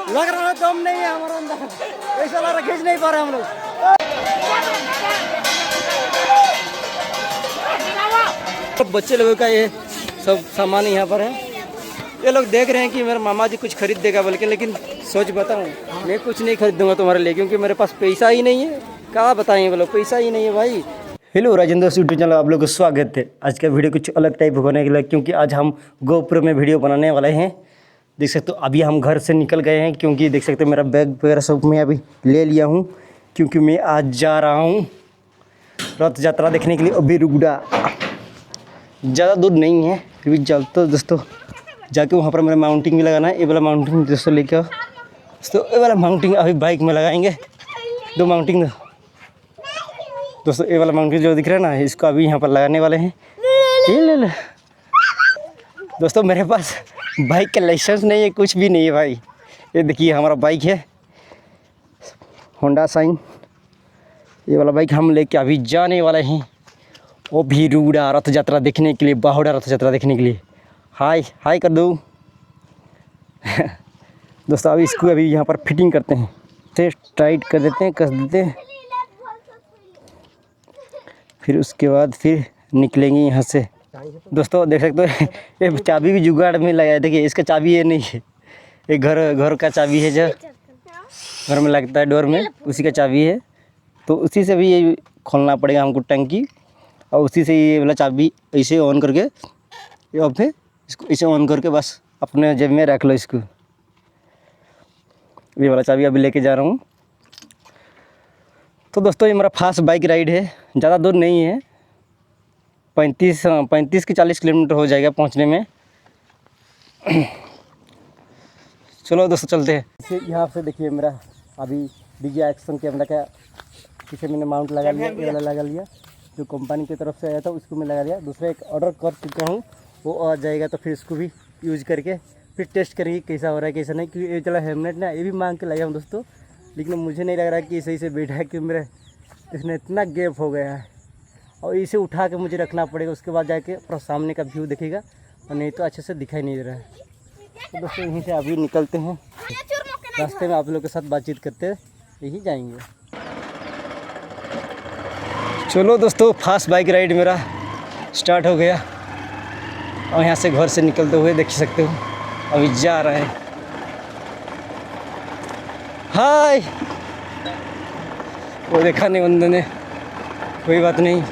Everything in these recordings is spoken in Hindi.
लग रहा है दम नहीं है हमारा अंदर, ऐसा लग रहा खींच नहीं पा रहे हम लोग। तो बच्चे लोगों का ये सब सामान यहाँ पर है। ये लोग देख रहे हैं कि मेरे मामा जी कुछ खरीद देगा बोल के, लेकिन सोच बताऊँ मैं कुछ नहीं खरीदूंगा तुम्हारे लिए, क्योंकि मेरे पास पैसा ही नहीं है। क्या बताएं बोलो, पैसा ही नहीं है भाई। हेलो राजेंद्र यूट्यूब चैनल, आप लोग को स्वागत है। आज का वीडियो कुछ अलग टाइप होने के लिए, क्योंकि आज हम गोप्रो में वीडियो बनाने वाले हैं। देख सकते हो अभी हम घर से निकल गए हैं, क्योंकि देख सकते हो मेरा बैग वगैरह सब मैं अभी ले लिया हूँ, क्योंकि मैं आज जा रहा हूँ रथ यात्रा देखने के लिए। अभी रुगड़ा ज़्यादा दूर नहीं है, फिर भी चलते दोस्तों जाके वहाँ पर मेरा माउंटिंग भी लगाना है। ये वाला माउंटिंग दोस्तों लेकर दोस्तों, ये वाला माउंटिंग अभी बाइक में लगाएंगे। दो माउंटिंग दोस्तों, ये वाला माउंटिंग जो दिख रहा है ना, इसको अभी यहाँ पर लगाने वाले हैं। ये ले दोस्तों, मेरे पास बाइक का लाइसेंस नहीं है, कुछ भी नहीं है भाई। ये देखिए हमारा बाइक है होंडा साइन। ये वाला बाइक हम लेके अभी जाने वाले हैं वो भी रुगड़ा रथ यात्रा देखने के लिए, बाहुड़ा रथ यात्रा देखने के लिए। हाय हाय कर दो दोस्तों। अभी इसको अभी यहाँ पर फिटिंग करते हैं, से टाइट कर देते हैं, कस देते हैं, फिर उसके बाद फिर निकलेंगे यहाँ से। दोस्तों देख सकते हो ये चाबी भी जुगाड़ में लगाया। देखिए इसका चाबी ये नहीं है, ये घर का चाबी है, जो घर में लगता है डोर में, उसी का चाबी है। तो उसी से भी ये खोलना पड़ेगा हमको टंकी, और उसी से ये वाला चाबी ऐसे ऑन करके, ये अब फिर इसको इसे ऑन करके बस अपने जेब में रख लो इसको। ये वाला चाबी अभी लेके जा रहा हूँ। तो दोस्तों ये मेरा फास्ट बाइक राइड है, ज़्यादा दूर नहीं है, 35 के 40 किलोमीटर हो जाएगा पहुंचने में। चलो दोस्तों चलते हैं। यहाँ से देखिए मेरा अभी डीजे एक्शन कैमरा का पीछे मैंने माउंट लगा लिया, ये वाला लगा लिया, जो कंपनी की तरफ से आया था उसको मैं लगा लिया। दूसरा एक ऑर्डर कर चुका हूँ, वो आ जाएगा तो फिर इसको भी यूज करके फिर टेस्ट करेंगे कैसा हो रहा है कैसा नहीं। क्योंकि ये चला हेलमेट ना, ये भी मांग के लगाया हूँ दोस्तों, लेकिन मुझे नहीं लग रहा कि सही से बैठा है, क्योंकि मेरे इसमें इतना गैप हो गया है, और इसे उठा के मुझे रखना पड़ेगा। उसके बाद जाके पूरा सामने का व्यू दिखेगा, और नहीं तो अच्छे से दिखाई नहीं दे रहा है। तो दोस्तों यहीं से अभी निकलते हैं, रास्ते में आप लोगों के साथ बातचीत करते यहीं जाएंगे। चलो दोस्तों, फास्ट बाइक राइड मेरा स्टार्ट हो गया, और यहाँ से घर से निकलते हुए देख सकते हो अभी जा रहे हैं। हाय, वो देखा नहीं बंदे ने, कोई बात नहीं,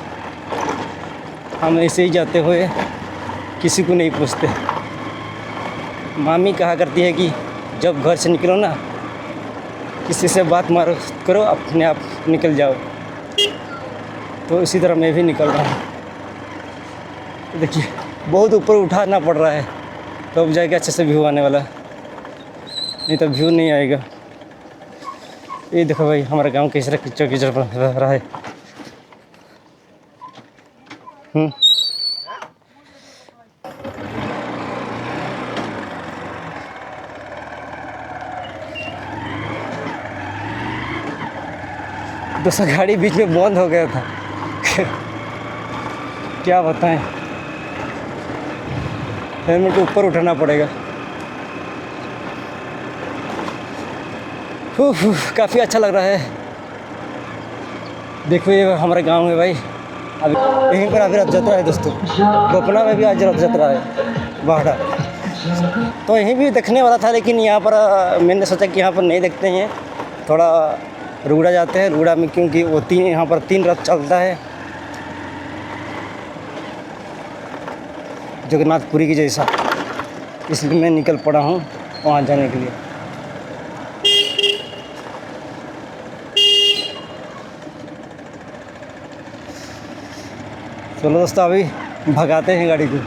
हम ऐसे ही जाते हुए किसी को नहीं पूछते। मामी कहा करती है कि जब घर से निकलो ना, किसी से बात मारो करो, अपने आप निकल जाओ। तो इसी तरह मैं भी निकल रहा हूँ। देखिए बहुत ऊपर उठाना पड़ रहा है, तो अब जाके अच्छे से व्यू आने वाला, नहीं तो व्यू नहीं आएगा। ये देखो भाई हमारा गांव किस तरह कीचड़ कीचड़ बन रहा है। दोस्तों गाड़ी बीच में बंद हो गया था क्या बताएं, हेलमेट ऊपर उठाना पड़ेगा। काफ़ी अच्छा लग रहा है। देखो ये हमारे गांव में भाई, अभी यहीं पर अभी रथ यात्रा है दोस्तों। गोपना में भी आज रथ यात्रा है, बाहड़ा। तो यहीं भी देखने वाला था, लेकिन यहाँ पर मैंने सोचा कि यहाँ पर नहीं देखते हैं, थोड़ा रुगड़ा जाते हैं। रुगड़ा में क्योंकि वो यहाँ पर 3 रथ चलता है, जगन्नाथपुरी की जैसा, इसलिए मैं निकल पड़ा हूँ वहाँ जाने के लिए। चलो दोस्तों अभी भगाते हैं गाड़ी को।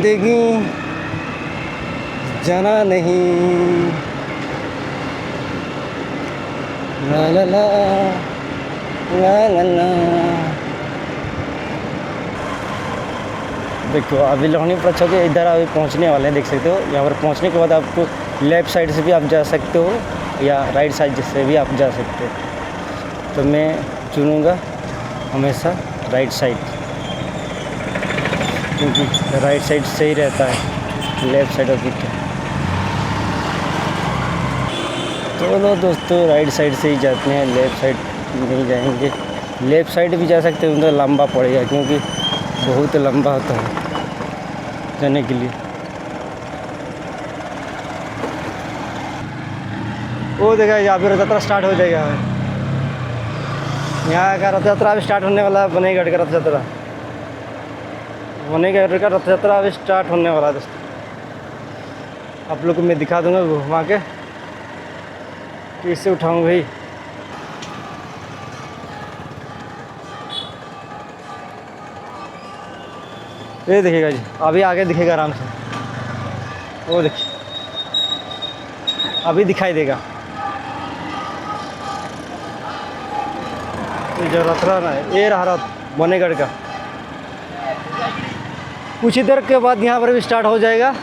देखी जाना नहीं, ला ला ला ला ला ला। देखो अभी लोहनी पहुँच के इधर अभी पहुँचने वाले हैं। देख सकते हो यहाँ पर पहुँचने के बाद आपको लेफ़्ट साइड से भी आप जा सकते हो, या राइट साइड से भी आप जा सकते हो। तो मैं चुनूँगा हमेशा राइट साइड। क्योंकि राइट साइड सही रहता है, लेफ़्ट साइड अभी क्या। तो लो दोस्तों, राइट साइड से ही जाते हैं, लेफ़्ट साइड नहीं जाएंगे। लेफ़्ट साइड भी जा सकते हैं तो लंबा पड़ेगा, क्योंकि बहुत लंबा होता है जाने के लिए। वो देखा, यहाँ पे रथ यात्रा स्टार्ट हो जाएगा। यहाँ का रथ यात्रा अभी स्टार्ट होने वाला है, बनेगढ़ का रथ यात्रा। बनेगढ़ का रथ यात्रा अभी स्टार्ट होने वाला है दोस्तों। आप लोग को मैं दिखा दूंगा घुमा के कि इससे उठाऊँ भाई। ये देखिएगा जी, अभी आगे दिखेगा आराम से, वो देखिए अभी दिखाई देगा। ये जो रथ रहा है, ये रहा रथ बनेगढ़ का। कुछ ही देर के बाद यहाँ पर भी स्टार्ट हो जाएगा।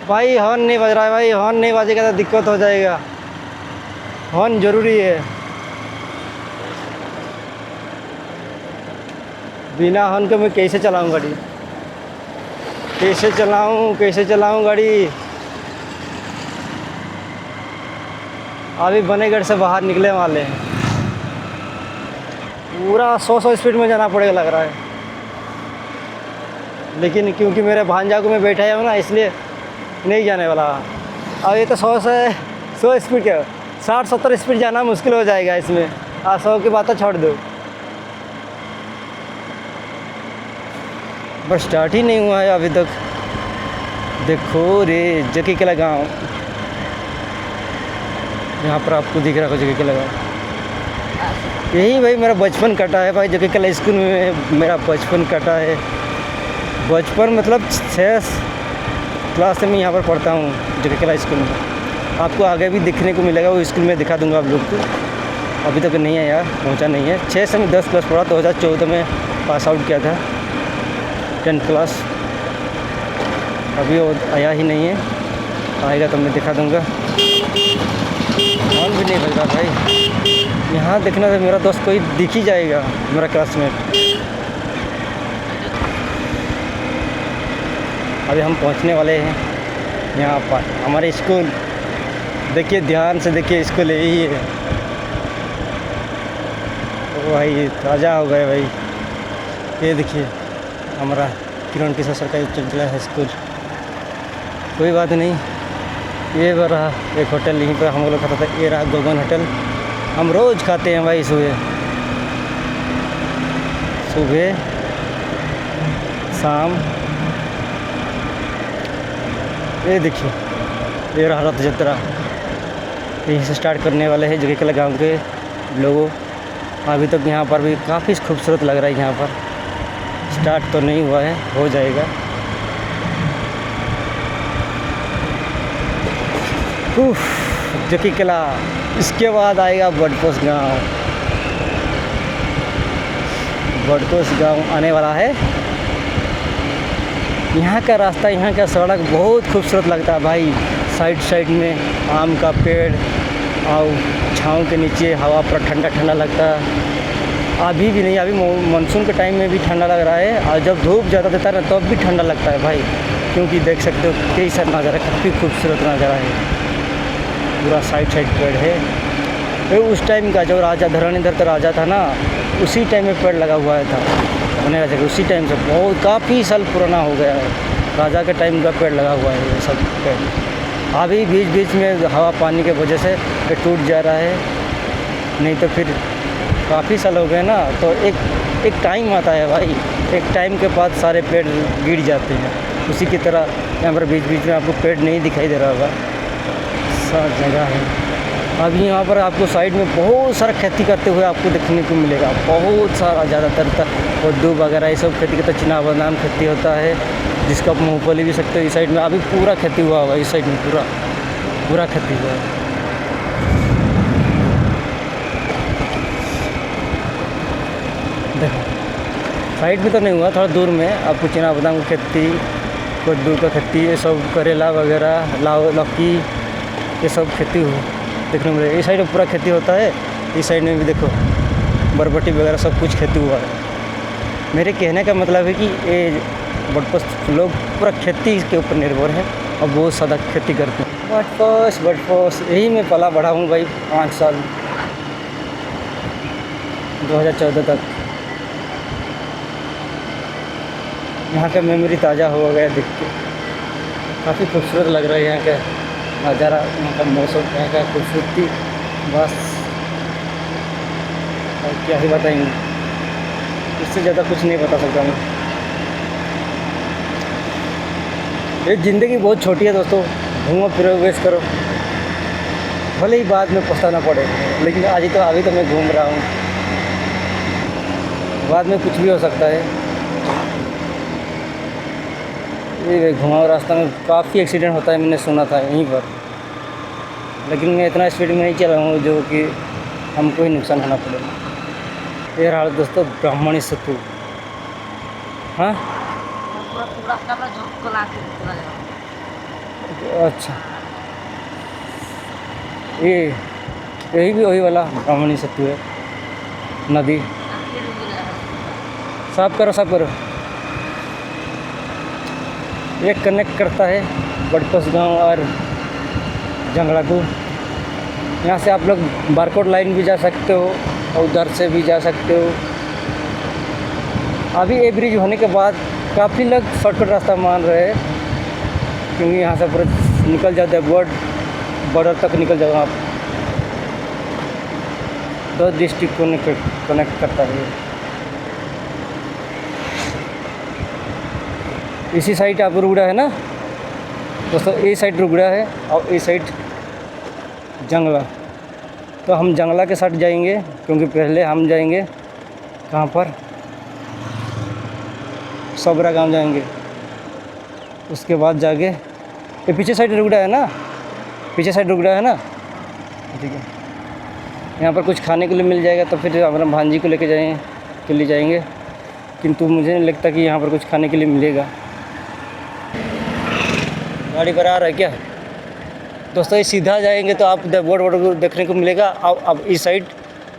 भाई हॉर्न नहीं बज रहा है भाई, हॉर्न नहीं बजेगा तो दिक्कत हो जाएगा। हॉर्न ज़रूरी है, बिना हॉर्न के मैं कैसे चलाऊँ गाड़ी, कैसे चलाऊँ गाड़ी। अभी बनेगढ़ से बाहर निकले वाले हैं, पूरा 100 स्पीड में जाना पड़ेगा लग रहा है। लेकिन क्योंकि मेरे भांजा को मैं बैठा हूँ ना, इसलिए नहीं जाने वाला। अब ये तो 100 स्पीड क्या, 60-70 स्पीड जाना मुश्किल हो जाएगा इसमें। 100 की बात तो छोड़ दो, बस स्टार्ट ही नहीं हुआ है अभी तक। देखो रे, जकी के गाँव, यहाँ पर आपको दिख रहा है जकी के गाँव। यही भाई मेरा बचपन कटा है भाई, जकी के स्कूल में मेरा बचपन कटा है। बचपन मतलब 6 क्लास से मैं यहाँ पर पढ़ता हूँ जकी के स्कूल में। आपको आगे भी दिखने को मिलेगा, वो स्कूल में दिखा दूँगा आप लोग को। अभी तक नहीं है यार, पहुँचा नहीं है। 6 से मैं 10 क्लास पढ़ा, 2014 में पास आउट किया था 10th क्लास। अभी वो आया ही नहीं है, आएगा तो मैं दिखा दूँगा। हॉर्न भी नहीं बज रहा भाई। यहाँ देखना तो मेरा दोस्त कोई दिख ही जाएगा, मेरा क्लासमेट। अभी हम पहुँचने वाले हैं यहाँ पर, हमारे स्कूल। देखिए ध्यान से देखिए, स्कूल यही है। ओ भाई ताज़ा हो गए भाई, ये देखिए हमारा किरण किशोर सरकारी उच्च विद्यालय हाई स्कूल। कोई बात नहीं, ये रहा एक होटल, यहीं पर हम लोग खाता था। ये रहा गोगन होटल, हम रोज़ खाते हैं भाई सुबह शाम। ये देखिए, ये रहा रथ यात्रा, यहीं से स्टार्ट करने वाले हैं जगह गाँव के लोगों। अभी तक यहाँ पर भी काफ़ी खूबसूरत लग रहा है। यहाँ पर स्टार्ट तो नहीं हुआ है, हो जाएगा। जकी किला, इसके बाद आएगा बडकोस गांव। बडकोस गांव आने वाला है। यहाँ का रास्ता, यहाँ का सड़क बहुत खूबसूरत लगता है भाई। साइड में आम का पेड़ और छाँव के नीचे हवा पूरा ठंडा ठंडा लगता है। अभी भी नहीं, अभी मानसून के टाइम में भी ठंडा लग रहा है, और जब धूप ज़्यादा देता है तब भी ठंडा लगता है भाई। क्योंकि देख सकते हो कई सारे नज़ारा, काफ़ी खूबसूरत नज़ारा है। पूरा साइड पेड़ है। ये उस टाइम का जो राजा धरणीधर का राजा था ना, उसी टाइम में पेड़ लगा हुआ था होने का, उसी टाइम से बहुत काफ़ी साल पुराना हो गया है। राजा के टाइम का पेड़ लगा हुआ है ये सब पेड़। अभी बीच में हवा पानी के वजह से ये टूट जा रहा है, नहीं तो फिर काफ़ी साल हो गए ना। तो एक टाइम आता है भाई, एक टाइम के बाद सारे पेड़ गिर जाते हैं। उसी की तरह यहाँ पर बीच में आपको पेड़ नहीं दिखाई दे रहा होगा, सारी जगह है। अभी यहाँ पर आपको साइड में बहुत सारा खेती करते हुए आपको देखने को मिलेगा, बहुत सारा, ज़्यादातर कद्दू वगैरह ये सब खेती करता है। चिना बादाम खेती होता है, जिसका आप मूँगफली भी सकते हो। इस साइड में अभी पूरा खेती हुआ हुआ, इस साइड में पूरा खेती हुआ है। देखो साइड में तो नहीं हुआ, थोड़ा दूर में आपको चिना बादाम की खेती, कद्दू का खेती, ये सब करेला वगैरह, लौकी, ये सब खेती देखने को मिलेगा। इस साइड में पूरा खेती होता है, इस साइड में भी देखो बरबटी वगैरह सब कुछ खेती हुआ है। मेरे कहने का मतलब है कि ये बटफोस लोग पूरा खेती के ऊपर निर्भर है और बहुत ज़्यादा खेती करते हैं। बटफोस यही मैं पला बढ़ा हूँ भाई 5 साल 2014 तक। यहाँ का मेमोरी ताज़ा हो गया देख के। काफ़ी खूबसूरत लग रहा है यहाँ का नज़ारा, यहाँ का मौसम, यहाँ का खूबसूरती, बस और क्या ही बताएंगे, इससे ज़्यादा कुछ नहीं बता सकता मैं। ये ज़िंदगी बहुत छोटी है दोस्तों, घूमो फिरो वेस्ट करो, भले ही बाद में पछताना पड़े, लेकिन आज ही तो अभी तो मैं घूम रहा हूँ, बाद में कुछ भी हो सकता है। ये घुमाओ रास्ता में काफ़ी एक्सीडेंट होता है, मैंने सुना था यहीं पर, लेकिन मैं इतना स्पीड में नहीं चला हूँ जो कि हमको ही नुकसान होना पड़ेगा। ये रहा दोस्तों ब्राह्मणी सेतु। हाँ अच्छा, यही भी वही वाला ब्राह्मणी सेतु है। नदी साफ करो साफ करो। ये कनेक्ट करता है बटफोस गांव और जंगला को। यहाँ से आप लोग बारकोड लाइन भी जा सकते हो और उधर से भी जा सकते हो। अभी ये ब्रिज होने के बाद काफ़ी लोग शॉर्टकट रास्ता मान रहे हैं, क्योंकि यहाँ से पूरा निकल जाते हैं बॉर्डर तक निकल जाओ आप। 10 डिस्ट्रिक्ट को कनेक्ट करता है। इसी साइड आप रुगड़ा है ना दोस्तों, ये साइड रुगड़ा है और ये साइड जंगला। तो हम जंगला के साथ जाएंगे, क्योंकि पहले हम जाएंगे कहाँ पर, सोबरा गांव जाएंगे, उसके बाद जाके ये पीछे साइड रुगड़ा है ना, पीछे साइड रुगड़ा है ना, ठीक है। यहाँ पर कुछ खाने के लिए मिल जाएगा, तो फिर हमारा भांजी को ले जाएंगे, किंतु मुझे नहीं लगता कि यहाँ पर कुछ खाने के लिए मिलेगा। गाड़ी पर आ रहा है क्या दोस्तों? ये सीधा जाएंगे तो आप बोर्ड को देखने को मिलेगा। अब इस साइड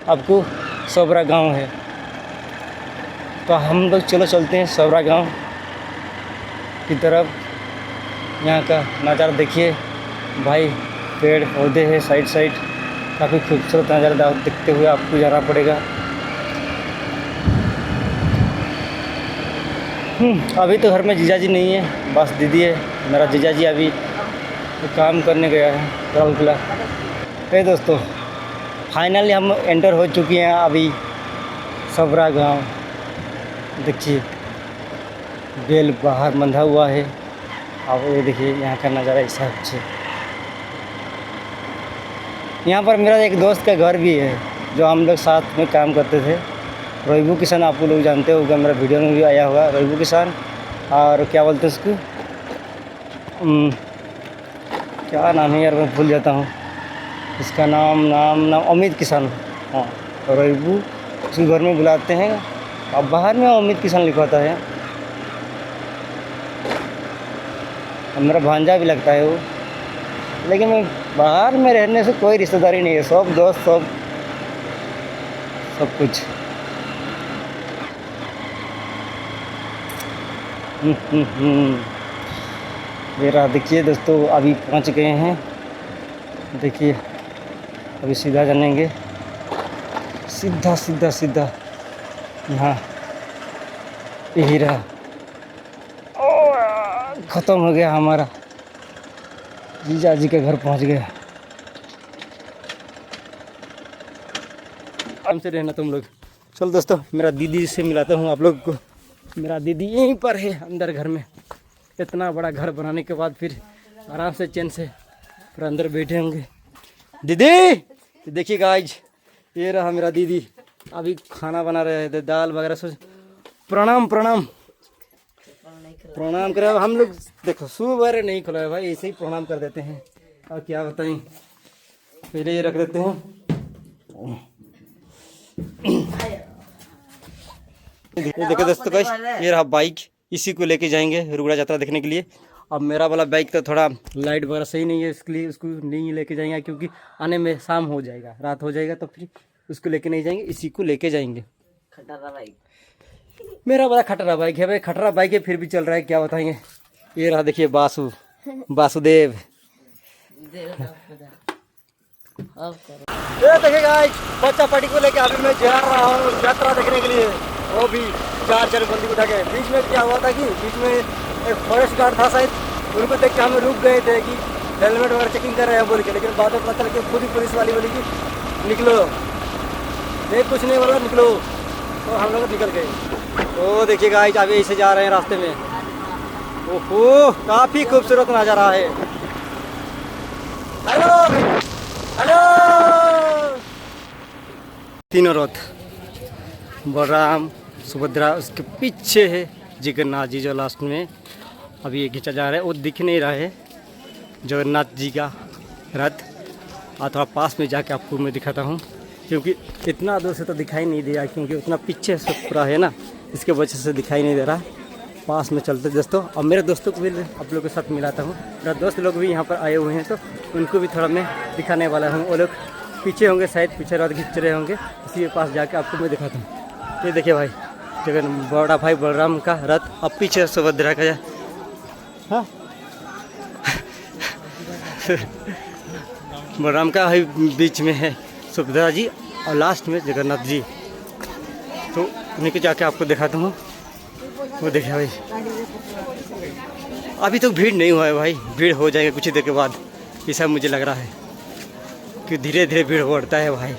आपको सोबरा गांव है, तो हम लोग चलते हैं सोबरा गांव की तरफ। यहाँ का नज़ारा देखिए भाई, पेड़ पौधे हैं साइड साइड, काफ़ी खूबसूरत नज़ारा देखते हुए आपको जाना पड़ेगा। अभी तो घर में जीजाजी नहीं है, बस दीदी है। मेरा जीजाजी अभी काम करने गया है राउरकेला। हे दोस्तों, फाइनली हम एंटर हो चुके हैं अभी सोबरा गांव। देखिए बेल बाहर बंधा हुआ है। अब ये देखिए यहाँ का नज़ारा ऐसा है। यहाँ पर मेरा एक दोस्त का घर भी है, जो हम लोग साथ में काम करते थे। रोहिबू किसान, आप लोग जानते होगा, मेरा वीडियो में भी आया होगा रोहिबू किसान। और क्या बोलते हैं उसको, क्या नाम है यार, मैं भूल जाता हूँ इसका नाम अमित किसान। हाँ, रोहिबू उसके घर में बुलाते हैं, अब बाहर में अमित किसान लिखवाता है। अब मेरा भांजा भी लगता है वो, लेकिन मैं बाहर में रहने से कोई रिश्तेदारी नहीं है, सब दोस्त सब कुछ। ये रहा, देखिए दोस्तों अभी पहुंच गए हैं। देखिए अभी सीधा जानेंगे, सीधा सीधा सीधा यहाँ। यही रहा, ख़त्म हो गया हमारा, जीजा जी के घर पहुंच गया। आराम से रहना तुम लोग। चलो दोस्तों, मेरा दीदी से मिलाता हूँ आप लोग को। मेरा दीदी यहीं पर है अंदर घर में। इतना बड़ा घर बनाने के बाद फिर आराम से चैन से फिर अंदर बैठे होंगे। दीदी देखिएगा, आज ये रहा मेरा दीदी, अभी खाना बना रहे थे, दाल वगैरह सब। प्रणाम प्रणाम प्रणाम करे। हम लोग देखो सुबह नहीं खुला है भाई, ऐसे ही प्रणाम कर देते हैं। और क्या बताएं, पहले ये रख देते हैं। ये देखो दोस्तों गाइस, ये रहा बाइक, इसी को लेके जाएंगे रुगड़ा यात्रा देखने के लिए। अब मेरा वाला बाइक तो थोड़ा लाइट वगैरह सही नहीं है, इसके लिए उसको नहीं लेके जाएंगे, क्योंकि आने में शाम हो जाएगा, रात हो जाएगा, तो फिर उसको लेके नहीं जाएंगे, इसी को लेके जाएंगे। खटारा बाइक, मेरा बड़ा खटरा बाइक है भाई, खटरा बाइक है फिर भी चल रहा है, क्या बताएंगे। ये रहा देखिए वासुदेव। ये देखिए गाइस, बच्चा पार्टी को लेके अभी मैं जा रहा हूँ यात्रा देखने के लिए, वो भी 4 बंदी उठा के। बीच में क्या हुआ था कि बीच में एक फॉरेस्ट गार्ड था शायद, उनको देख के हम रुक गए थे कि हेलमेट वगैरह चेकिंग कर रहे हैं बोल के, लेकिन बाद में पता चला कि खुद ही पुलिस वाली बोली कि निकलो, नहीं कुछ नहीं बोला, निकलो, तो हम लोग निकल गए। तो देखिए गाइस, अभी ऐसे जा रहे हैं रास्ते में। ओहो, काफ़ी खूबसूरत नज़ारा है। हेलो हेलो, तीनों रथ, बलराम, सुभद्रा, उसके पीछे है जगन्नाथ जी जो लास्ट में अभी ये खींचा जा रहा है, वो दिख नहीं रहा है जगन्नाथ जी का रथ। थोड़ा पास में जाके आपको मैं दिखाता हूँ, क्योंकि इतना दूर से तो दिखाई नहीं दिया, क्योंकि उतना पीछे से पूरा है ना, इसके वजह से दिखाई नहीं दे रहा। पास में चलते दोस्तों, और मेरे दोस्तों को भी आप लोगों के साथ मिलाता हूँ। मेरा दोस्त लोग भी यहाँ पर आए हुए हैं, तो उनको भी थोड़ा मैं दिखाने वाला हूँ। वो लोग पीछे होंगे शायद, पीछे रथ खींच रहे होंगे, इसी के पास जाके आपको मैं दिखाता हूँ। ये देखिए भाई, बड़ा भाई बलराम का रथ, अब पीछे सुभद्रा का। हाँ बलराम का भाई बीच में है सुभद्रा जी, और लास्ट में जगन्नाथ जी। तो उन्हीं को जाके आपको दिखाता हूँ। वो देखिए भाई, अभी तो भीड़ नहीं हुआ है भाई, भीड़ हो जाएगा कुछ ही देर के बाद, ऐसा मुझे लग रहा है कि धीरे धीरे भीड़ बढ़ता है भाई।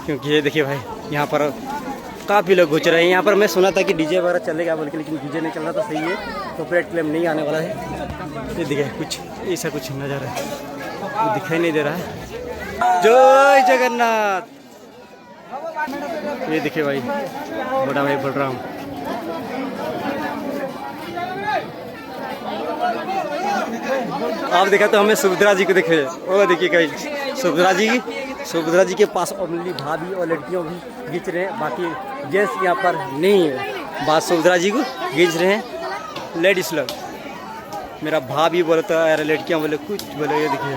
क्योंकि ये देखिए भाई, यहाँ पर काफ़ी लोग घुस रहे हैं। यहाँ पर मैं सुना था कि डीजे वगैरह चलेगा बोल के, लेकिन डीजे नहीं चल रहा, तो सही है, कॉर्पोरेट क्लेम नहीं आने वाला है। ये देखिए कुछ ऐसा कुछ नज़ारा है, वो दिखाई नहीं दे रहा है। जय जगन्नाथ। ये देखिए भाई, बड़ा भाई बलराम। आप देखा तो हमें सुभद्रा जी को देखे, वो देखिए कहीं सुभद्रा जी के पास ओनली भाभी और लड़कियों भी खींच रहे हैं, बाकी जेंट्स यहाँ पर नहीं है। बात सुभद्रा जी को खींच रहे हैं लेडीज लोग। मेरा भाभी बोले तो यार, लड़कियाँ बोले कुछ बोले। ये देखिए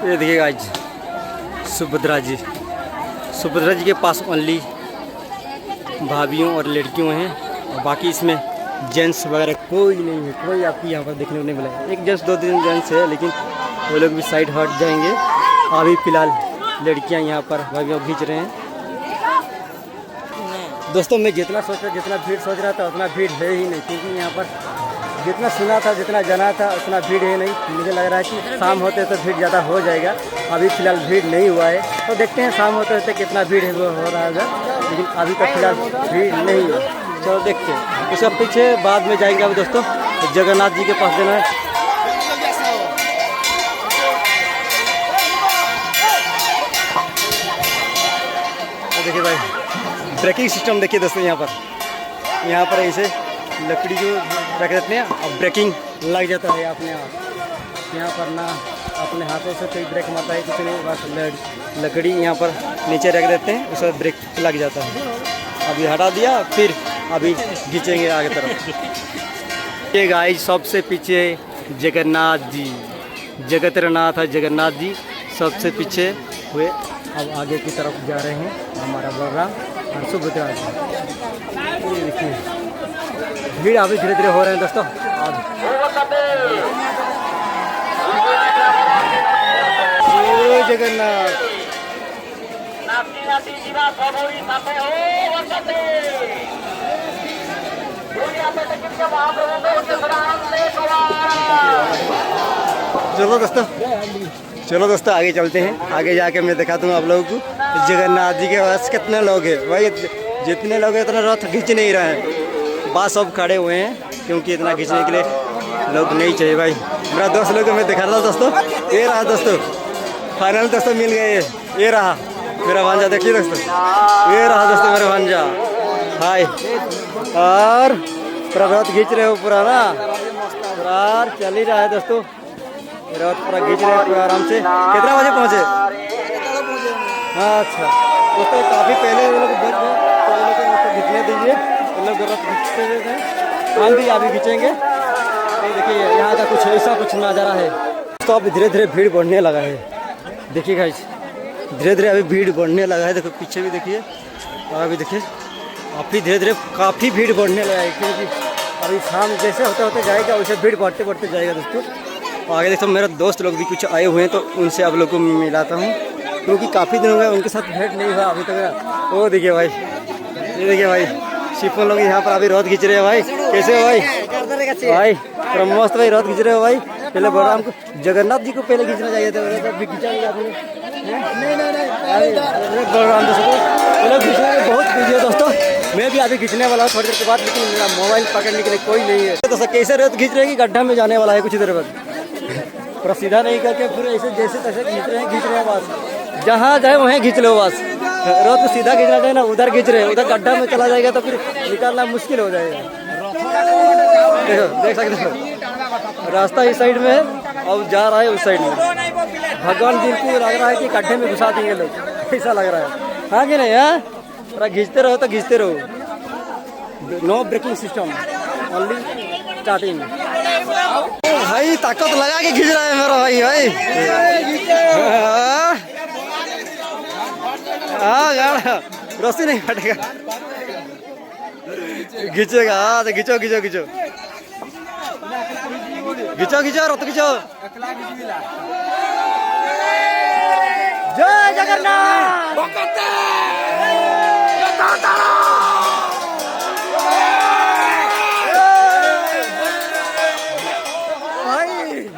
ये देखिएगा आज सुभद्रा जी के पास ओनली भाभियों और लड़कियों हैं, और बाकी इसमें जेंट्स वगैरह कोई नहीं है, कोई आपको यहाँ पर देखने को नहीं मिलेगा। एक जेंट्स 2-3 जेंट्स है, लेकिन वो लोग भी साइड हट जाएंगे। अभी फ़िलहाल लड़कियाँ यहाँ पर भाभियों खींच रहे हैं। दोस्तों मैं जितना भीड़ सोच रहा था उतना भीड़ है ही नहीं, क्योंकि यहाँ पर जितना सुना था, जितना जाना था, उतना भीड़ है नहीं। मुझे लग रहा है कि शाम होते तो भीड़ ज़्यादा हो जाएगा। अभी फ़िलहाल भीड़ नहीं हुआ है, तो देखते हैं शाम होते होते कितना भीड़ है वो हो रहा होगा, लेकिन अभी तक फिलहाल भीड़ नहीं है। चलो देखते हैं, उसके पीछे बाद में जाएंगे। अभी दोस्तों जगन्नाथ जी के पास देना है। तो देखिए भाई, ब्रेकिंग सिस्टम देखिए दोस्तों, यहाँ पर ऐसे लकड़ी को रख देते हैं और ब्रेकिंग लग जाता है अपने आप। यहाँ पर ना अपने हाथों से कोई ब्रेक मारता है कुछ नहीं, बस लकड़ी यहाँ पर नीचे रख देते हैं, उसके बाद ब्रेक लग जाता है। अभी हटा दिया, फिर अभी खींचेंगे आगे तरफ। ये गाइस सबसे पीछे जगन्नाथ जी, जगतरनाथ है जगन्नाथ जी सबसे पीछे हुए। अब आगे की तरफ जा रहे हैं हमारा बलराम और सुभद्रा जी। ये देखिए भीड़ अभी धीरे धीरे हो रहे हैं दोस्तों। जगन्नाथ चलो दोस्तों आगे चलते हैं। आगे जाके मैं दिखाता हूँ आप लोगों को जगन्नाथ जी के पास कितने लोग हैं भाई। जितने लोग हैं इतना रथ खींच नहीं रहे हैं, बस सब खड़े हुए हैं, क्योंकि इतना खींचने के लिए लोग नहीं चाहिए भाई। मेरा दोस्त लोग मैं दिखा रहा था दोस्तों, ये रहा दोस्तों, फाइनल दोस्तों मिल गए। ये रहा मेरा भांजा, देखिए दोस्तों, ये रहा दोस्तों मेरा भांजा। हाय, और पूरा रथ खींच रहे हो पूरा ना, पूरा चल ही रहा है दोस्तों, रथ पूरा खींच रहे हैं पूरा आराम से। कितना बजे पहुँचे? हाँ अच्छा दोस्तों, काफ़ी पहले वो लोग बच गए, तो वो लोग रथ खींचने दीजिए, वो लोग रथ खींचते थे। हम भी अभी खींचेंगे। तो देखिए यहाँ का कुछ ऐसा कुछ नज़ारा है। तो अभी धीरे धीरे भीड़ बढ़ने लगा है। देखिए गाइस धीरे धीरे अभी भीड़ बढ़ने लगा है। देखो पीछे भी देखिए और अभी देखिए अभी धीरे धीरे काफ़ी भीड़ बढ़ने लगा है, क्योंकि अभी शाम जैसे होते होते जाएगा वैसे भीड़ बढ़ते बढ़ते जाएगा दोस्तों। और आगे देखो मेरे दोस्त लोग भी कुछ आए हुए हैं, तो उनसे आप लोग को मिलाता हूँ, क्योंकि काफ़ी दिन हो गए उनके साथ भेंट नहीं हुआ अभी तक। वो देखिए भाई, ये देखिए भाई शिफोन लोग यहाँ पर अभी रथ खींच रहे हैं। भाई कैसे हो भाई? भाई पूरा मस्त भाई रथ खींच रहे हो भाई। पहले बलराम को, जगन्नाथ जी को पहले खींचना चाहिए था, अभी खींचा नहीं आपने। बलराम पहले खींचने में बहुत बिजी है दोस्तों। मैं भी अभी खींचने वाला हूँ थोड़ी देर के बाद, लेकिन मेरा मोबाइल पकड़ने के लिए कोई नहीं है। तो कैसे रथ खींच रहे हैं कि गड्ढा में जाने वाला है कुछ देर बाद। पूरा सीधा नहीं करके फिर ऐसे जैसे तैसे खींच रहे हैं बस। जहाँ जाए वहीं खींच लो बस। रोड को सीधा खींचना चाहिए ना, उधर खींच रहे हैं, उधर गड्ढा में चला जाएगा तो फिर निकालना मुश्किल हो जाएगा। देखो देख सकते हो रास्ता इस साइड में है और जा रहा है उस साइड में। भगवान जी को लग रहा है कि गड्ढे में घुसा देंगे लोग, ऐसा लग रहा है। हाँ कि नहीं? हाँ थोड़ा खींचते रहो तो खींचते रहो। No braking system, only starting. भाई ताकत लगा के खींच रहा है मेरा भाई। हाँ यार रस्सी नहीं फटेगा, खींचेगा। हाँ तो खींचो खींचो खींचो खींचो खींचो रथ खींचो। जय जगन्नाथ। भाई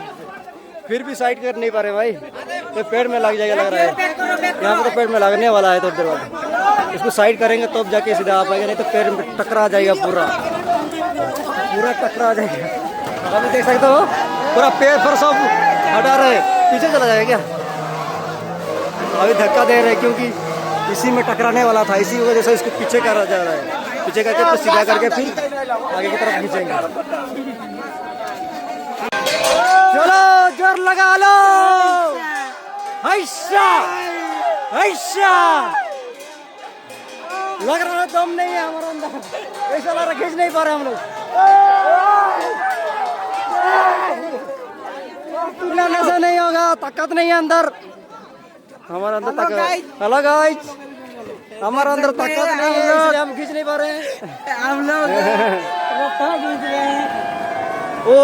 फिर भी साइड कर नहीं पा रहे भाई, तो पेड़ में लग जाएगा लग रहा है। यहाँ पे तो पेड़ में लगने वाला है, तो देर बाद इसको साइड करेंगे तो जाके सीधा आ पाएगा, नहीं तो पेड़ में टकरा जाएगा, पूरा पूरा टकरा जाएगा। अभी देख सकते हो पूरा पेड़ पर सब हटा रहे, पीछे चला जाएगा क्या? अभी धक्का दे रहे क्योंकि इसी में टकराने वाला था, इसी वजह से इसको पीछे करा जा रहा है। पीछे करके तो सीधा करके फिर आगे की तरफ खींचेंगे। चलो जोर लगा लो। ऐसा ऐसा लग रहा है दम नहीं है हमारे अंदर, ऐसा लग रहा खींच नहीं पा रहे हम लोग। नशा नहीं होगा, ताकत नहीं है अंदर हमारे अंदर। ताकत हेलो गाइस, हमारे अंदर ताकत नहीं है इसलिए हम खींच नहीं पा रहे हैं। हम लोग खींच रहे हैं। ओ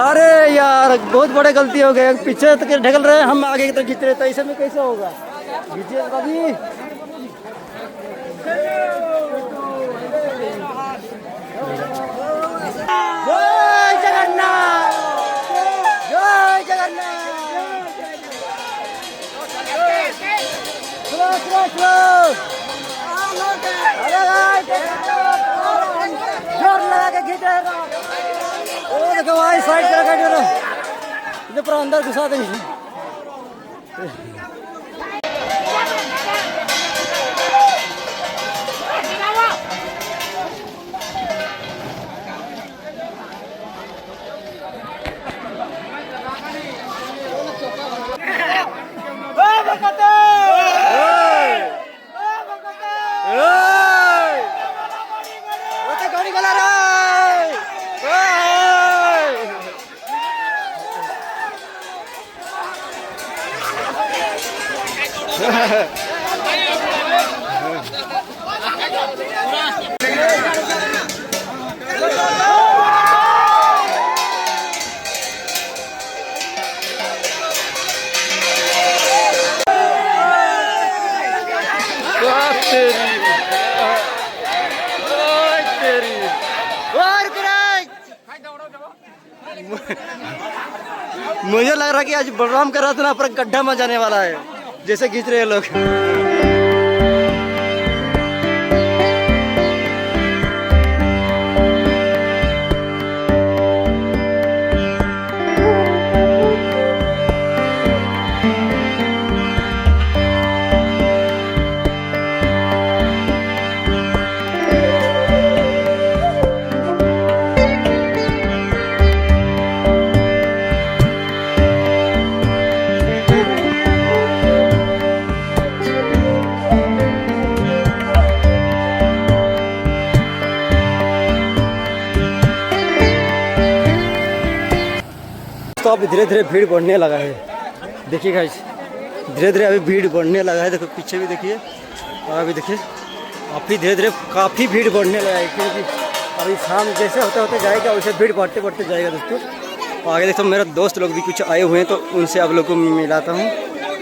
अरे यार बहुत बड़े गलती हो गए, पीछे तक ढकल रहे हैं, हम आगे की तरफ खींच रहे, तो ऐसे में कैसे होगा? खींचिए अभी। जय जगन्नाथ, जय जगन्नाथ। स्लो स्लो स्लो, जोर लगा के खींचेगा। ओ देखो भाई साइड कर इधर पूरा अंदर घुसा देंगे। मुझे लग रहा है कि आज बलराम का रथ ना पर गड्ढा में जाने वाला है, जैसे खींच रहे हैं लोग। दोस्तों अभी धीरे धीरे भीड़ बढ़ने लगा है, देखिए गाइस, धीरे धीरे अभी भीड़ बढ़ने लगा है। देखो पीछे भी देखिए, और अभी देखिए अभी धीरे धीरे काफ़ी भीड़ बढ़ने लगा है, क्योंकि अभी शाम जैसे होते होते जाएगा वैसे भीड़ बढ़ते बढ़ते जाएगा दोस्तों। और आगे देखो मेरे दोस्त लोग भी कुछ आए हुए हैं, तो उनसे आप लोग को मिलाता हूँ,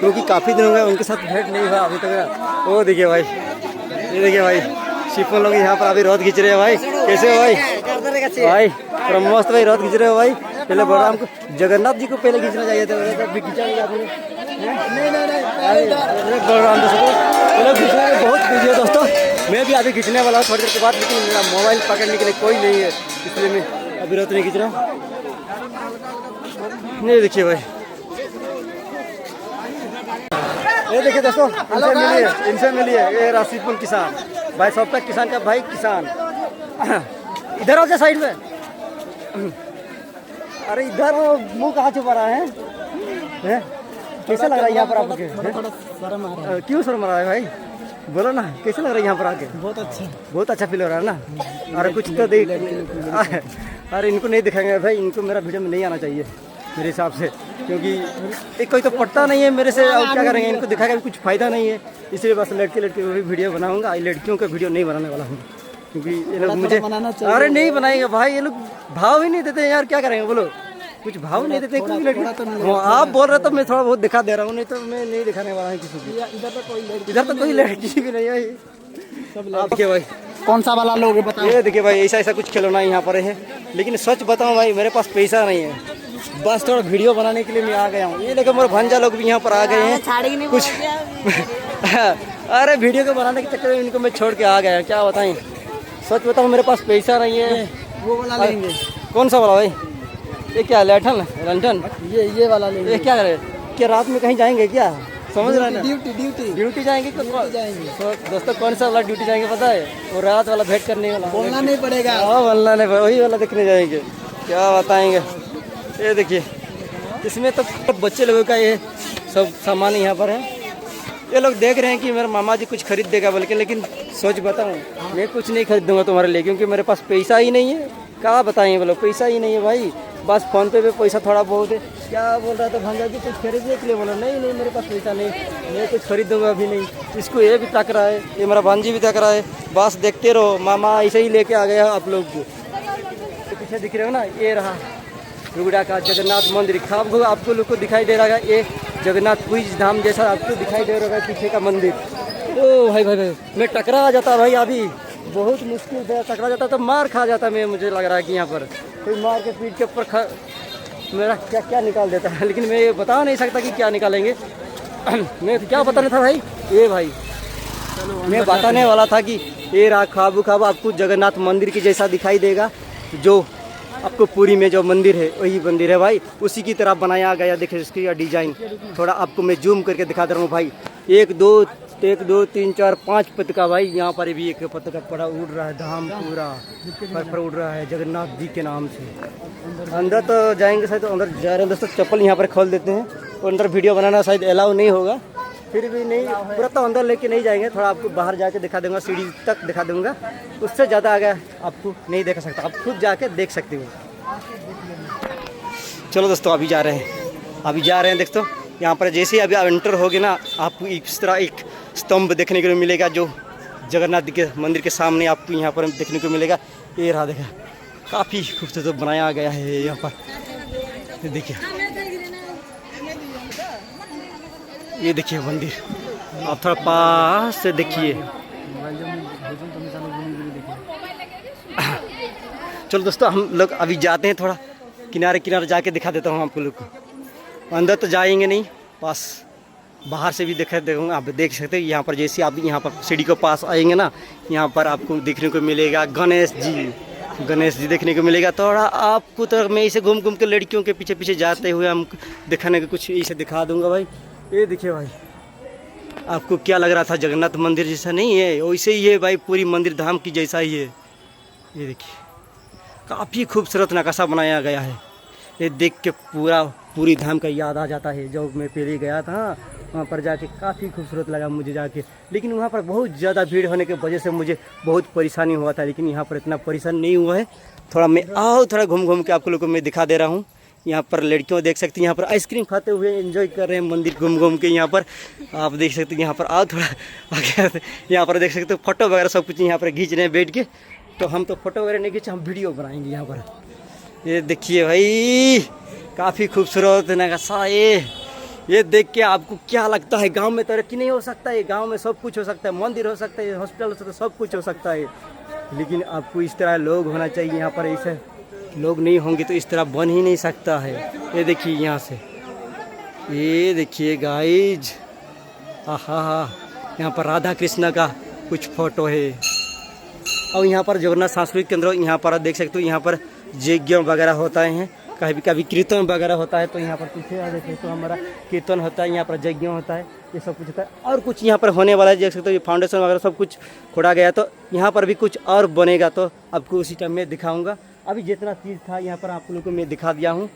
क्योंकि काफ़ी दिन हो गए उनके साथ भेंट नहीं हुआ अभी तक। वो देखिए भाई, ये देखिए भाई शिफोन लोग यहाँ पर अभी रथ खींच रहे हैं भाई। कैसे हो भाई? भाई पूरा मस्त भाई रथ खींच रहे हो भाई। पहले बलराम को, जगन्नाथ जी को पहले खींचना चाहिए था, तब खींचा बलराम पहले खींचना। बहुत बिजी है दोस्तों, मैं भी अभी खींचने वाला हूँ थोड़ी देर के बाद, लेकिन मेरा मोबाइल पकड़ने के लिए कोई नहीं है, इसलिए मैं अभी रथ नहीं खींच रहा हूँ। नहीं देखिए भाई, ये देखिए दोस्तों, इनसे मिलिए, ये राशिदपुर किसान भाई, सॉफ्टवेयर किसान का भाई किसान। इधर आओ जा साइड में। अरे इधर मुंह कहाँ छुपा रहा है? कैसा लग रहा है यहाँ पर आपके? थोड़ा शर्म आ रहा है। क्यों शर्म आ रहा है भाई? बोलो ना, कैसा लग रहा है यहाँ पर आके? बहुत अच्छा फील हो रहा है ना। अरे कुछ तो देख, अरे इनको नहीं दिखाएंगे भाई, इनको मेरा वीडियो में नहीं आना चाहिए मेरे हिसाब से, क्योंकि एक कोई तो पढ़ता नहीं है मेरे से, और क्या करेंगे, इनको दिखा के कुछ फ़ायदा नहीं है, इसलिए बस लड़के भी वीडियो बनाऊंगा। लड़कियों का वीडियो नहीं बनाने वाला हूँ, क्योंकि ये लोग मुझे, अरे नहीं बनाएंगे भाई, ये लोग भाव ही नहीं देते यार, क्या करेंगे बोलो, कुछ भाव नहीं देते। आप बोल रहे तो मैं थोड़ा बहुत दिखा दे रहा हूँ, नहीं तो मैं नहीं दिखाने वाला हूँ किसी को। इधर तो कोई लड़की भी नहीं है। आप क्या भाई, कौन सा वाला लोगे बताओ? ये देखिए भाई, ऐसा कुछ खिलौना यहाँ पर है, लेकिन सच बताऊँ भाई मेरे पास पैसा नहीं है, बस थोड़ा वीडियो बनाने के लिए मैं आ गया हूँ। ये लेकिन मेरे भंजा लोग भी यहाँ पर आ गए हैं कुछ। अरे वीडियो को बनाने के चक्कर में इनको मैं छोड़ के आ गया, क्या बताएं, सच बताऊँ मेरे पास पैसा नहीं है। वो वाला लेंगे। कौन सा वाला भाई? ये क्या लैठन लंठन? ये वाला लेंगे। ये क्या करे, क्या रात में कहीं जाएंगे क्या? समझ रहे हैं? ड्यूटी जाएंगे। तो दोस्तों कौन सा वाला ड्यूटी जाएंगे पता है? वो रात वाला भेंट करने वाला, बोलना नहीं पड़ेगा। हाँ बोलना नहीं, वही वाला देखने जाएंगे, क्या बताएंगे। ये देखिए, इसमें तो बच्चे लोगों का ये सब सामान यहाँ पर है। ये लोग देख रहे हैं कि मेरे मामा जी कुछ खरीद देगा बोल के, लेकिन सोच बताऊँ मैं कुछ नहीं खरीदूंगा तुम्हारे लिए, क्योंकि मेरे पास पैसा ही नहीं है। क्या बताएं बोलो, पैसा ही नहीं है भाई, बस फ़ोन पे पैसा थोड़ा बहुत है। क्या बोल रहा था भांजा जी, कुछ खरीदने के लिए? बोला नहीं मेरे पास पैसा नहीं, मैं कुछ खरीदूंगा अभी नहीं। इसको ये भी तक रहा है, ये मेरा भांजी भी तक रहा है, बस देखते रहो, मामा ऐसे ही लेके आ गया आप लोग को। पीछे दिख रहे हो ना, ये रहा रुगड़ा का जगन्नाथ मंदिर, आपको लोग को दिखाई दे रहा है, ये जगन्नाथ धाम जैसा आपको दिखाई दे रहा है पीछे का मंदिर। ओ भाई भाई भाई, मैं टकरा आ जाता भाई, अभी बहुत मुश्किल से टकरा जाता तो मार खा जाता मैं। मुझे लग रहा है कि यहाँ पर कोई मार के पीठ के ऊपर मेरा क्या क्या निकाल देता है, लेकिन मैं ये बता नहीं सकता कि क्या निकालेंगे। मैं तो क्या बताना था भाई, ये भाई मैं बताने वाला था कि ये रहा ख्वाब आपको जगन्नाथ मंदिर की जैसा दिखाई देगा, जो आपको पुरी में जो मंदिर है वही मंदिर है भाई, उसी की तरह बनाया गया। देखिए इसकी डिजाइन थोड़ा आपको मैं जूम करके दिखा दे रहा हूँ भाई। 1 2 3 4 5 पत्ता भाई, यहाँ पर भी एक पत्ता पड़ा उड़ रहा है, धाम पूरा पर उड़ रहा है जगन्नाथ जी के नाम से। अंदर तो जाएंगे शायद, तो अंदर जा रहे हैं दोस्तों, चप्पल यहाँ पर खोल देते हैं, तो अंदर वीडियो बनाना शायद अलाउ नहीं होगा, फिर भी नहीं पूरा तो अंदर लेके नहीं जाएंगे, थोड़ा आपको बाहर जाके दिखा दूंगा, सीढ़ी तक दिखा दूंगा, उससे ज़्यादा आगे आपको नहीं दिखा सकता, आप खुद जाके देख सकते हो। चलो दोस्तों अभी जा रहे हैं दोस्तों। यहाँ पर जैसे ही अभी आप एंटर होगे ना, आपको इस तरह एक स्तंभ देखने को मिलेगा, जो जगन्नाथ जी के मंदिर के सामने आपको यहाँ पर देखने को मिलेगा। ये रहा, देखा काफ़ी खूबसूरत बनाया गया है यहाँ पर, देखिए ये देखिए मंदिर, आप थोड़ा पास से देखिए। चलो दोस्तों हम लोग अभी जाते हैं, थोड़ा किनारे जाके दिखा देता हूँ आपको लोग को। अंदर तो जाएंगे नहीं, बस बाहर से भी देखूँगा, आप देख सकते हैं। यहाँ पर जैसे आप यहाँ पर सीढ़ी के पास आएंगे ना, यहाँ पर आपको देखने को मिलेगा गणेश जी देखने को मिलेगा। थोड़ा आपको तो मैं इसे घूम के लड़कियों के पीछे जाते हुए हम दिखाने का कुछ इसे दिखा दूँगा भाई। ये देखिए भाई, आपको क्या लग रहा था जगन्नाथ मंदिर जैसा नहीं है, वैसे ही है भाई, पूरी मंदिर धाम की जैसा ही है। ये देखिए काफ़ी खूबसूरत नक्शा बनाया गया है, ये देख के पूरी धाम का याद आ जाता है। जब मैं पहले गया था वहाँ पर जाके काफ़ी खूबसूरत लगा मुझे जाके, लेकिन वहाँ पर बहुत ज़्यादा भीड़ होने की वजह से मुझे बहुत परेशानी हुआ था, लेकिन यहाँ पर इतना परेशान नहीं हुआ है। थोड़ा मैं थोड़ा घूम के आपको लोगों को मैं दिखा दे रहा हूँ। यहाँ पर लड़कियों देख सकती हैं यहाँ पर आइसक्रीम खाते हुए एंजॉय कर रहे हैं मंदिर घूम घूम के। यहाँ पर आप देख सकते हैं, यहाँ पर आओ थोड़ा आगे, यहाँ पर देख सकते हो फोटो वगैरह सब कुछ यहाँ पर खींच रहे हैं बैठ के। तो हम तो फोटो वगैरह नहीं खींचे, हम वीडियो बनाएंगे यहाँ पर। ये देखिए भाई काफ़ी खूबसूरत नक्शा ये देख के आपको क्या लगता है गांव में तरक्की नहीं हो सकता है? गांव में सब कुछ हो सकता है, मंदिर हो सकता है, हॉस्पिटल हो सकता है, सब कुछ हो सकता है, लेकिन आपको इस तरह लोग होना चाहिए यहाँ पर। ऐसे लोग नहीं होंगे तो इस तरह बन ही नहीं सकता है। ये देखिए यहाँ से, ये देखिए गाइज, आहा हा, यहाँ पर राधा कृष्ण का कुछ फोटो है। और यहाँ पर जगन्नाथ सांस्कृतिक केंद्र, यहाँ पर देख सकते हो यहाँ पर यज्ञ वगैरह होता है, कभी कभी कीर्तन वगैरह होता है। तो यहाँ पर पीछे देख सकते हो हमारा कीर्तन होता है, यहाँ पर यज्ञ होता है, ये सब कुछ होता है। और कुछ यहाँ पर होने वाला है, देख सकते हो ये फाउंडेशन वगैरह सब कुछ खोड़ा गया, तो यहाँ पर भी कुछ और बनेगा, तो आपको उसी टाइम में दिखाऊँगा। अभी जितना चीज़ था यहाँ पर आप लोगों को मैं दिखा दिया हूँ,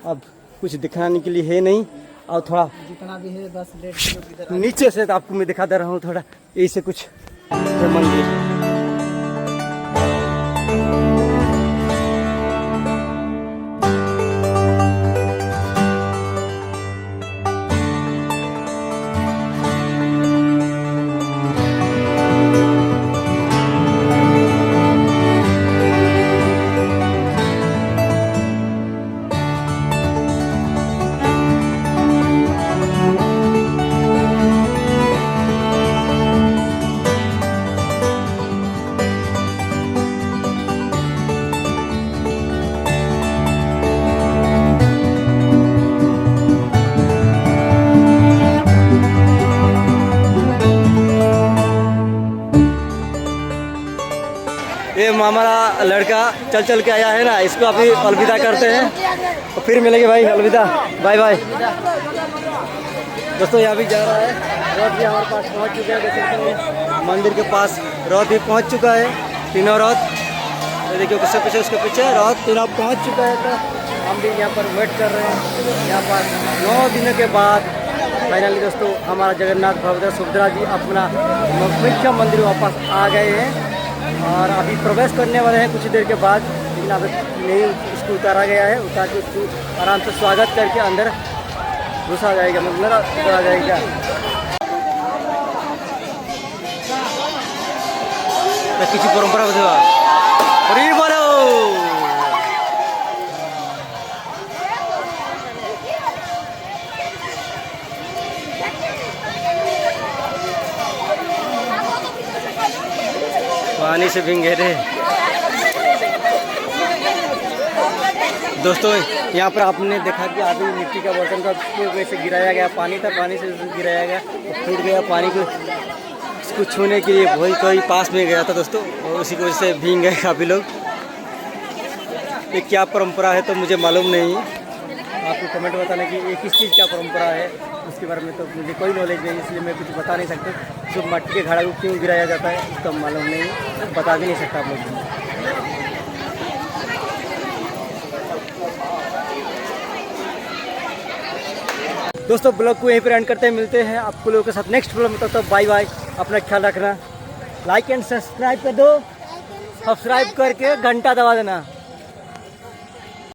अब कुछ दिखाने के लिए है नहीं। और थोड़ा जितना भी है बस 1.5 किलोमीटर नीचे से तो आपको मैं दिखा दे रहा हूँ थोड़ा, ऐसे कुछ मंदिर। ये हमारा लड़का चल चल के आया है ना, इसको अभी अलविदा करते हैं, तो फिर मिलेंगे भाई, अलविदा, बाय बाय। दोस्तों यहाँ भी जा रहा है, रथ भी हमारे पास पहुँच चुका है, देख सकते हैं मंदिर के पास रथ भी पहुँच चुका है, तीनों रथ। तो देखिए उसके पीछे रथ तीनों पहुँच चुका है। तो हम भी यहाँ पर वेट कर रहे हैं, यहाँ पर 9 दिनों के बाद फाइनली दोस्तों हमारा जगन्नाथ बलभद्र सुभद्रा जी अपना मुख्य मंदिर वापस आ गए हैं। और अभी प्रवेश करने वाले हैं कुछ देर के बाद, लेकिन अभी नहीं इसको उतारा गया है, उतार के उसको आराम से स्वागत करके अंदर घुसा जाएगा, मतलब उतारा जाएगा। तो किसी परंपरा बदला अरे बोलो पानी से भींगे रे। दोस्तों यहाँ पर आपने देखा कि अभी मिट्टी का बर्तन का वैसे गिराया गया, पानी था, पानी से गिराया गया तो फूट गया, पानी को इसको छूने के लिए वही कोई पास में गया था दोस्तों, और उसी की वजह से भींग गए काफ़ी लोग। ये क्या परंपरा है तो मुझे मालूम नहीं, आपको कमेंट बताना कि ये किस चीज़ का परंपरा है, उसके बारे में तो मुझे कोई नॉलेज नहीं, इसलिए मैं कुछ बता नहीं सकता। जो मट्टी के घड़ा को क्यों गिराया जाता है उसका मालूम नहीं, बता भी नहीं सकता आप लोग। दोस्तों ब्लॉग को यहीं पर एंड करते हैं, मिलते हैं आपको लोगों के साथ नेक्स्ट ब्लॉग में। तो बाय बाय, अपना ख्याल रखना, लाइक एंड सब्सक्राइब कर दो, सब्सक्राइब करके घंटा दबा देना।